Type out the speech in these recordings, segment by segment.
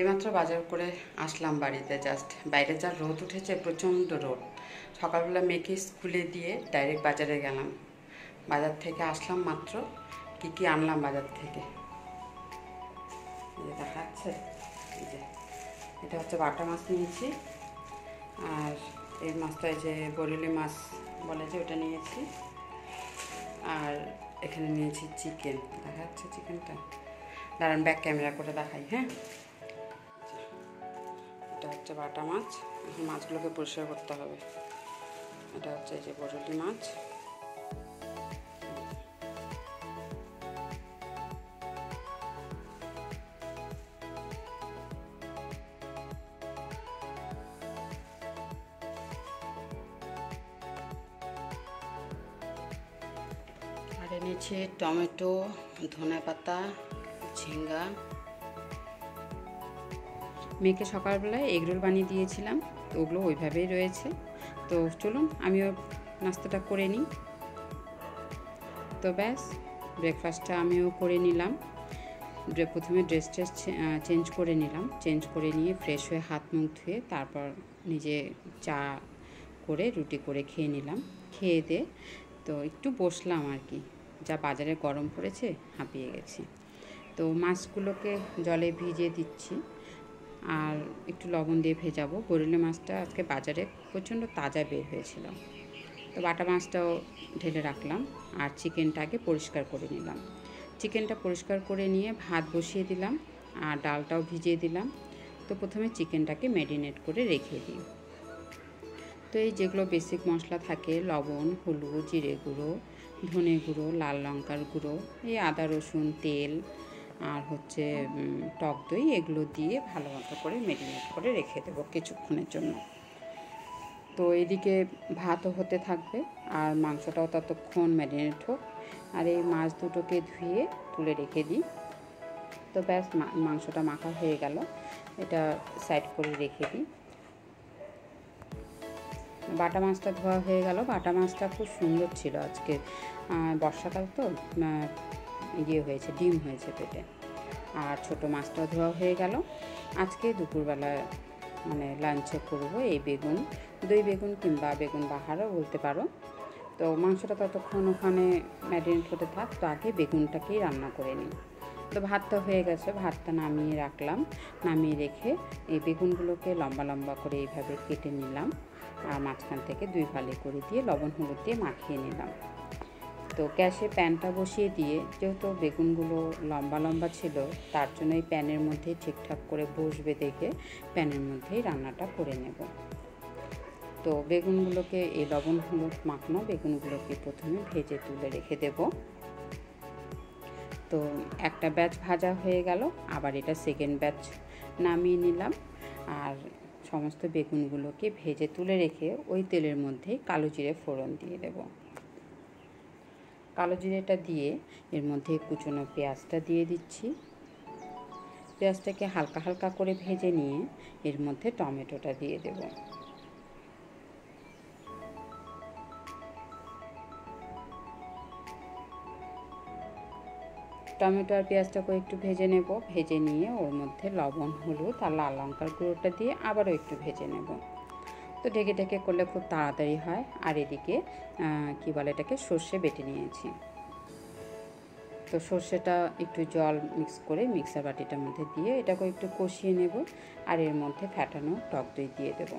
এইমাত্র বাজার করে আসলাম বাড়িতে। জাস্ট বাইরে যা রোদ উঠেছে, প্রচণ্ড রোদ। সকালবেলা মেয়েকে স্কুলে দিয়ে ডাইরেক্ট বাজারে গেলাম। বাজার থেকে আসলাম মাত্র। কি কি আনলাম বাজার থেকে এই যে দেখাচ্ছে। এই যে এটা হচ্ছে বাটা মাছ নিয়েছি, আর এই মাছটা এই যে বরেলি মাছ বলে যে ওটা নিয়েছি, আর এখানে নিয়েছি চিকেন। দেখা যাচ্ছে চিকেনটা? দাঁড়ান ব্যাক ক্যামেরা করে দেখাই। হ্যাঁ, এটা হচ্ছে বাটা মাছ। এখন মাছগুলোকে পরিষ্কার করতে হবে। এটা হচ্ছে এই যে বরেলি মাছ, আর এনেছি টমেটো, ধনেপাতা, ঝিঙ্গা। মেয়েকে সকালবেলায় এগরোল বানিয়ে দিয়েছিলাম, তো ওগুলো ওইভাবেই রয়েছে। তো চলুন আমিও নাস্তাটা করে নিই। তো ব্যাস, ব্রেকফাস্টটা আমিও করে নিলাম। প্রথমে ড্রেস চেঞ্জ করে নিলাম। চেঞ্জ করে নিয়ে ফ্রেশ হয়ে হাত মুখ ধুয়ে তারপর নিজে চা করে রুটি করে খেয়ে নিলাম। খেয়ে দিয়ে তো একটু বসলাম আর কি। যা বাজারে গরম পড়েছে, হাঁপিয়ে গেছি। তো মাছগুলোকে জলে ভিজিয়ে দিচ্ছি, আর একটু লবণ দিয়ে ভেজাবো। বরেলি মাছটা আজকে বাজারে প্রচণ্ড তাজা বের হয়েছিল। তো বাটা মাছটাও ঢেলে রাখলাম, আর চিকেনটাকে পরিষ্কার করে নিলাম। চিকেনটা পরিষ্কার করে নিয়ে ভাত বসিয়ে দিলাম, আর ডালটাও ভিজিয়ে দিলাম। তো প্রথমে চিকেনটাকে ম্যারিনেট করে রেখে দিই। তো এই যেগুলো বেসিক মশলা থাকে, লবণ, হলুদ, জিরে গুঁড়ো, ধনে গুঁড়ো, লাল লঙ্কার গুঁড়ো, এই আদা রসুন তেল, আর হচ্ছে টক দই, এগুলো দিয়ে ভালো মতো করে ম্যারিনেট করে রেখে দেবো কিছুক্ষণের জন্য। তো এদিকে ভাতও হতে থাকবে, আর মাংসটাও ততক্ষণ ম্যারিনেট হোক। আর এই মাছ দুটোকে ধুয়ে তুলে রেখে দিই। তো ব্যাস, মাংসটা মাখা হয়ে গেল। এটা সাইড করে রেখে দিই। বাটা মাছটা ধোয়া হয়ে গেল। বাটা মাছটা খুব সুন্দর ছিল আজকে। বর্ষাকাল তো ইয়ে হয়েছে, ডিম হয়েছে পেটে। আর ছোটো মাছটাও ধোয়া হয়ে গেল। আজকে দুপুরবেলা মানে লাঞ্চে করবো এই বেগুন, দই বেগুন কিংবা বেগুন বাহারও বলতে পারো। তো মাংসটা ততক্ষণ ওখানে ম্যারিনেট হতে থাক, তো আগে বেগুনটাকেই রান্না করে নিই। তো ভাতটা হয়ে গেছে, ভাতটা নামিয়ে রাখলাম। নামিয়ে রেখে এই বেগুনগুলোকে লম্বা লম্বা করে এইভাবে কেটে নিলাম, আর মাঝখান থেকে দুই ফালি করে দিয়ে লবণ হলুদ দিয়ে মাখিয়ে নিলাম। তো গ্যাসে প্যানটা বসিয়ে দিয়ে, যেহেতু বেগুনগুলো লম্বা লম্বা ছিল, তার জন্য এই প্যানের মধ্যেই ঠিকঠাক করে বসবে দেখে প্যানের মধ্যেই রান্নাটা করে নেব। তো বেগুনগুলোকে এই লবণ হলুদ মাখানো বেগুনগুলোকে প্রথমে ভেজে তুলে রেখে দেব। তো একটা ব্যাচ ভাজা হয়ে গেল, আবার এটা সেকেন্ড ব্যাচ নামিয়ে নিলাম। আর সমস্ত বেগুনগুলোকে ভেজে তুলে রেখে ওই তেলের মধ্যেই কালো জিরে ফোড়ন দিয়ে দেব। কালো জিরেটা দিয়ে এর মধ্যে কুচনো পেঁয়াজটা দিয়ে দিচ্ছি। পেঁয়াজটাকে হালকা হালকা করে ভেজে নিয়ে এর মধ্যে টমেটোটা দিয়ে দেব। টমেটো আর পেঁয়াজটাকে একটু ভেজে নেব। ভেজে নিয়ে ওর মধ্যে লবণ হলুদ আর লাল লঙ্কার গুঁড়োটা দিয়ে আবারও একটু ভেজে নেব। তো ঢেকে ঢেকে করলে খুব তাড়াতাড়ি হয়। আর এদিকে কী বলে এটাকে, সর্ষে বেটে নিয়েছি। তো সর্ষেটা একটু জল মিক্স করে মিক্সার বাটিটার মধ্যে দিয়ে এটাকে একটু কষিয়ে নেব, আর এর মধ্যে ফ্যাটানো টক দই দিয়ে দেব।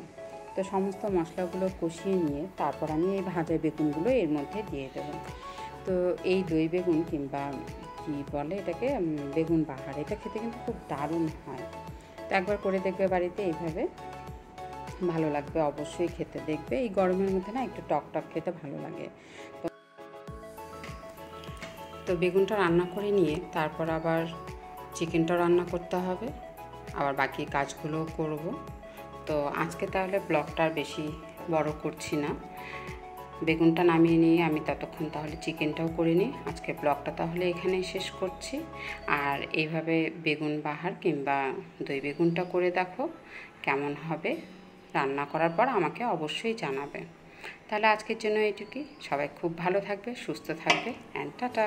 তো সমস্ত মশলাগুলো কষিয়ে নিয়ে তারপর আমি এই ভাজা বেগুনগুলো এর মধ্যে দিয়ে দেব। তো এই দই বেগুন কিংবা কী বলে এটাকে, বেগুন বাহার, এটা খেতে কিন্তু খুব দারুণ হয়। তো একবার করে দেখবে বাড়িতে, এইভাবে ভালো লাগবে অবশ্যই খেতে। দেখবে এই গরমের মধ্যে না একটু টক টক খেতে ভালো লাগে। তো বেগুনটা রান্না করে নিয়ে তারপর আবার চিকেনটাও রান্না করতে হবে, আবার বাকি কাজগুলোও করব। তো আজকে তাহলে ব্লগটা আর বেশি বড় করছি না। বেগুনটা নামিয়ে নিয়ে আমি ততক্ষণ তাহলে চিকেনটাও করে নিই। আজকে ব্লগটা তাহলে এখানেই শেষ করছি। আর এইভাবে বেগুন বাহার কিংবা দই বেগুনটা করে দেখো কেমন হবে। রান্না করার পর আমাকে অবশ্যই জানাবে। তাহলে আজকের জন্য এইটুকুই। সবাই খুব ভালো থাকবে, সুস্থ থাকবে, অ্যান্ড টাটা।